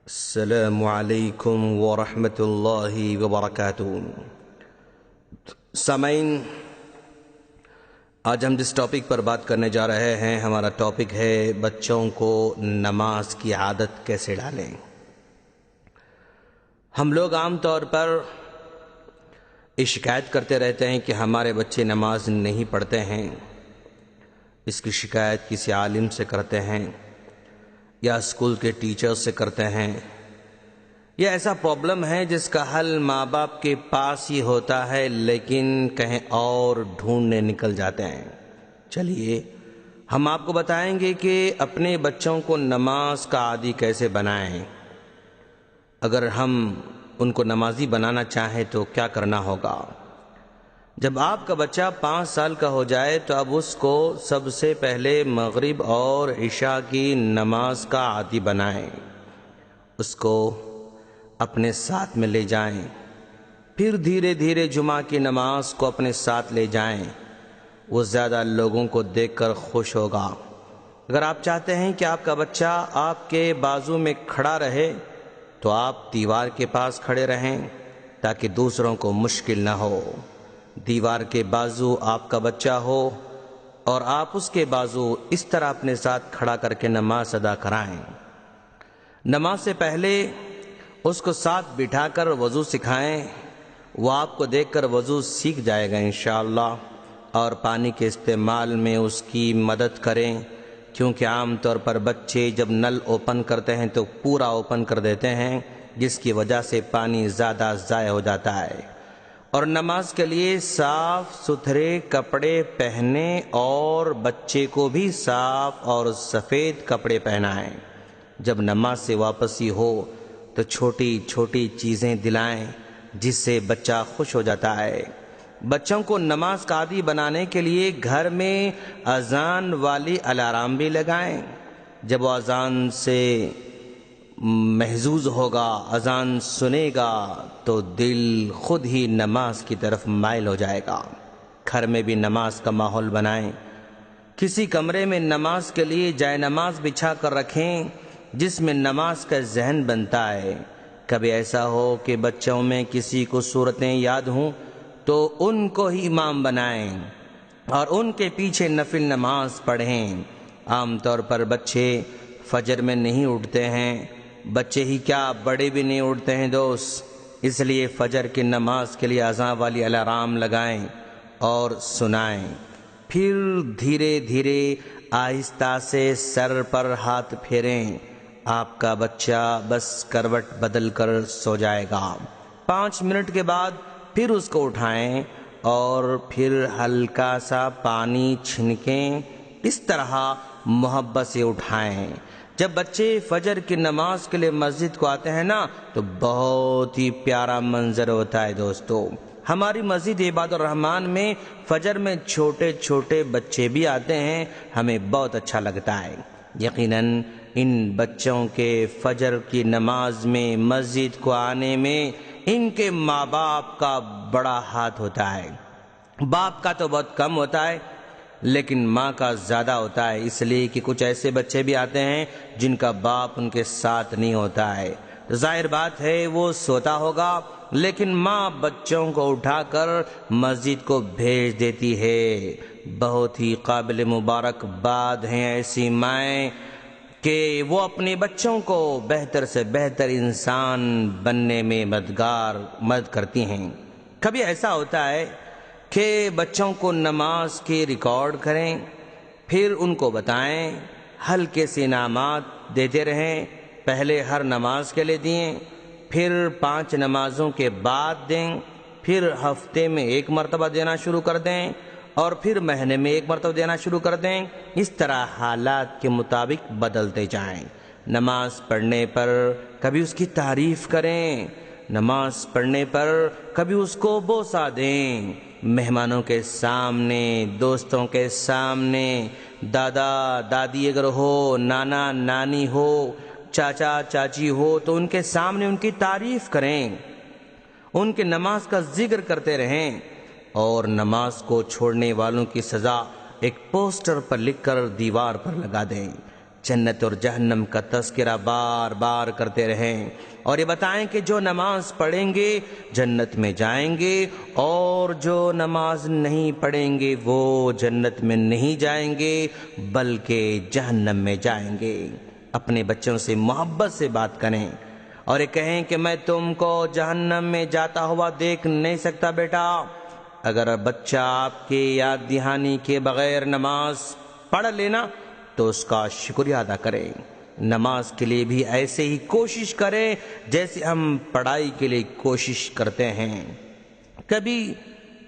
السلام علیکم ورحمۃ اللہ وبرکاتہ۔ سامعین، آج ہم جس ٹاپک پر بات کرنے جا رہے ہیں، ہمارا ٹاپک ہے بچوں کو نماز کی عادت کیسے ڈالیں۔ ہم لوگ عام طور پر یہ شکایت کرتے رہتے ہیں کہ ہمارے بچے نماز نہیں پڑھتے ہیں۔ اس کی شکایت کسی عالم سے کرتے ہیں یا اسکول کے ٹیچر سے کرتے ہیں، یہ ایسا پرابلم ہے جس کا حل ماں باپ کے پاس ہی ہوتا ہے، لیکن کہیں اور ڈھونڈنے نکل جاتے ہیں۔ چلیے ہم آپ کو بتائیں گے کہ اپنے بچوں کو نماز کا عادی کیسے بنائیں۔ اگر ہم ان کو نمازی بنانا چاہیں تو کیا کرنا ہوگا۔ جب آپ کا بچہ 5 سال کا ہو جائے تو اب اس کو سب سے پہلے مغرب اور عشاء کی نماز کا عادی بنائیں، اس کو اپنے ساتھ میں لے جائیں، پھر دھیرے دھیرے جمعہ کی نماز کو اپنے ساتھ لے جائیں۔ وہ زیادہ لوگوں کو دیکھ کر خوش ہوگا۔ اگر آپ چاہتے ہیں کہ آپ کا بچہ آپ کے بازو میں کھڑا رہے تو آپ دیوار کے پاس کھڑے رہیں تاکہ دوسروں کو مشکل نہ ہو۔ دیوار کے بازو آپ کا بچہ ہو اور آپ اس کے بازو اس طرح اپنے ساتھ کھڑا کر کے نماز ادا کرائیں۔ نماز سے پہلے اس کو ساتھ بٹھا کر وضو سکھائیں، وہ آپ کو دیکھ کر وضو سیکھ جائے گا انشاءاللہ، اور پانی کے استعمال میں اس کی مدد کریں، کیونکہ عام طور پر بچے جب نل اوپن کرتے ہیں تو پورا اوپن کر دیتے ہیں، جس کی وجہ سے پانی زیادہ ضائع ہو جاتا ہے۔ اور نماز کے لیے صاف ستھرے کپڑے پہنیں اور بچے کو بھی صاف اور سفید کپڑے پہنائیں۔ جب نماز سے واپسی ہو تو چھوٹی چھوٹی چیزیں دلائیں جس سے بچہ خوش ہو جاتا ہے۔ بچوں کو نماز کا عادی بنانے کے لیے گھر میں اذان والی الارم بھی لگائیں۔ جب وہ اذان سے محظوظ ہوگا، اذان سنے گا تو دل خود ہی نماز کی طرف مائل ہو جائے گا۔ گھر میں بھی نماز کا ماحول بنائیں۔ کسی کمرے میں نماز کے لیے جائے نماز بچھا کر رکھیں جس میں نماز کا ذہن بنتا ہے۔ کبھی ایسا ہو کہ بچوں میں کسی کو سورتیں یاد ہوں تو ان کو ہی امام بنائیں اور ان کے پیچھے نفل نماز پڑھیں۔ عام طور پر بچے فجر میں نہیں اٹھتے ہیں، بچے ہی کیا بڑے بھی نہیں اٹھتے ہیں دوست، اس لیے فجر کی نماز کے لیے اذان والی الارم لگائیں اور سنائیں۔ پھر دھیرے دھیرے آہستہ سے سر پر ہاتھ پھیریں، آپ کا بچہ بس کروٹ بدل کر سو جائے گا۔ 5 منٹ کے بعد پھر اس کو اٹھائیں اور پھر ہلکا سا پانی چھنکیں، اس طرح محبت سے اٹھائیں۔ جب بچے فجر کی نماز کے لیے مسجد کو آتے ہیں نا تو بہت ہی پیارا منظر ہوتا ہے دوستو۔ ہماری مسجد عباد الرحمن میں فجر میں چھوٹے چھوٹے بچے بھی آتے ہیں، ہمیں بہت اچھا لگتا ہے۔ یقیناً ان بچوں کے فجر کی نماز میں مسجد کو آنے میں ان کے ماں باپ کا بڑا ہاتھ ہوتا ہے۔ باپ کا تو بہت کم ہوتا ہے لیکن ماں کا زیادہ ہوتا ہے، اس لیے کہ کچھ ایسے بچے بھی آتے ہیں جن کا باپ ان کے ساتھ نہیں ہوتا ہے، ظاہر بات ہے وہ سوتا ہوگا، لیکن ماں بچوں کو اٹھا کر مسجد کو بھیج دیتی ہے۔ بہت ہی قابل مبارکباد ہیں ایسی مائیں کہ وہ اپنے بچوں کو بہتر سے بہتر انسان بننے میں مدد کرتی ہیں۔ کبھی ایسا ہوتا ہے کہ بچوں کو نماز کے ریکارڈ کریں، پھر ان کو بتائیں، ہلکے سے انعامات دیتے رہیں، پہلے ہر نماز کے لیے دیں، پھر 5 نمازوں کے بعد دیں، پھر ہفتے میں 1 مرتبہ دینا شروع کر دیں اور پھر مہینے میں 1 مرتبہ دینا شروع کر دیں۔ اس طرح حالات کے مطابق بدلتے جائیں۔ نماز پڑھنے پر کبھی اس کی تعریف کریں، نماز پڑھنے پر کبھی اس کو بوسہ دیں، مہمانوں کے سامنے، دوستوں کے سامنے، دادا دادی اگر ہو، نانا نانی ہو، چاچا چاچی ہو تو ان کے سامنے ان کی تعریف کریں، ان کے نماز کا ذکر کرتے رہیں، اور نماز کو چھوڑنے والوں کی سزا ایک پوسٹر پر لکھ کر دیوار پر لگا دیں۔ جنت اور جہنم کا تذکرہ بار بار کرتے رہیں، اور یہ بتائیں کہ جو نماز پڑھیں گے جنت میں جائیں گے، اور جو نماز نہیں پڑھیں گے وہ جنت میں نہیں جائیں گے بلکہ جہنم میں جائیں گے۔ اپنے بچوں سے محبت سے بات کریں اور یہ کہیں کہ میں تم کو جہنم میں جاتا ہوا دیکھ نہیں سکتا بیٹا۔ اگر بچہ آپ کے یاد دہانی کے بغیر نماز پڑھ لینا تو اس کا شکریہ ادا کریں۔ نماز کے لیے بھی ایسے ہی کوشش کریں جیسے ہم پڑھائی کے لیے کوشش کرتے ہیں۔ کبھی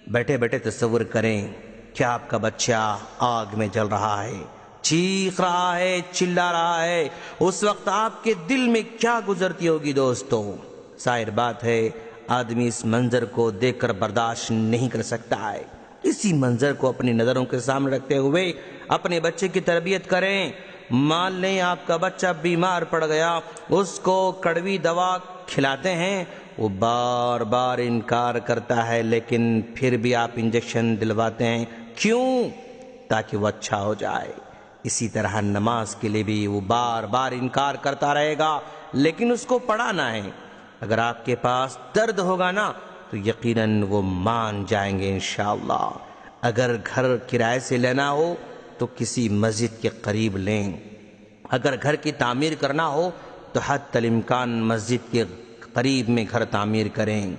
بیٹھے بیٹھے تصور کریں کہ آپ کا بچہ آگ میں جل رہا ہے، چیخ رہا ہے، چلا رہا ہے، اس وقت آپ کے دل میں کیا گزرتی ہوگی دوستو؟ ظاہر بات ہے آدمی اس منظر کو دیکھ کر برداشت نہیں کر سکتا ہے۔ اسی منظر کو اپنی نظروں کے سامنے رکھتے ہوئے اپنے بچے کی تربیت کریں۔ مان لیں آپ کا بچہ بیمار پڑ گیا، اس کو کڑوی دوا کھلاتے ہیں، وہ بار بار انکار کرتا ہے، لیکن پھر بھی آپ انجیکشن دلواتے ہیں، کیوں؟ تاکہ وہ اچھا ہو جائے۔ اسی طرح نماز کے لیے بھی وہ بار بار انکار کرتا رہے گا، لیکن اس کو پڑھانا ہے۔ اگر آپ کے پاس درد ہوگا نا تو یقیناً وہ مان جائیں گے انشاءاللہ۔ اگر گھر کرائے سے لینا ہو تو کسی مسجد کے قریب لیں، اگر گھر کی تعمیر کرنا ہو تو حتی الامکان مسجد کے قریب میں گھر تعمیر کریں۔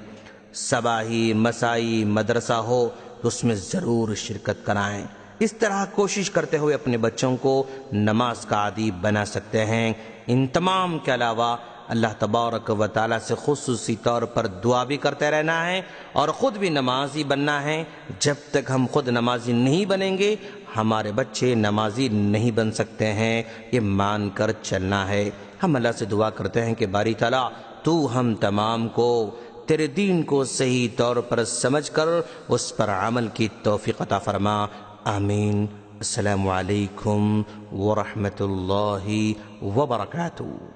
صباحی مسائی مدرسہ ہو تو اس میں ضرور شرکت کرائیں۔ اس طرح کوشش کرتے ہوئے اپنے بچوں کو نماز کا عادی بنا سکتے ہیں۔ ان تمام کے علاوہ اللہ تبارک و تعالیٰ سے خصوصی طور پر دعا بھی کرتے رہنا ہے اور خود بھی نمازی بننا ہے۔ جب تک ہم خود نمازی نہیں بنیں گے ہمارے بچے نمازی نہیں بن سکتے ہیں، یہ مان کر چلنا ہے۔ ہم اللہ سے دعا کرتے ہیں کہ باری تعالیٰ تو ہم تمام کو تیرے دین کو صحیح طور پر سمجھ کر اس پر عمل کی توفیق عطا فرما، آمین۔ السلام علیکم ورحمۃ اللہ وبرکاتہ۔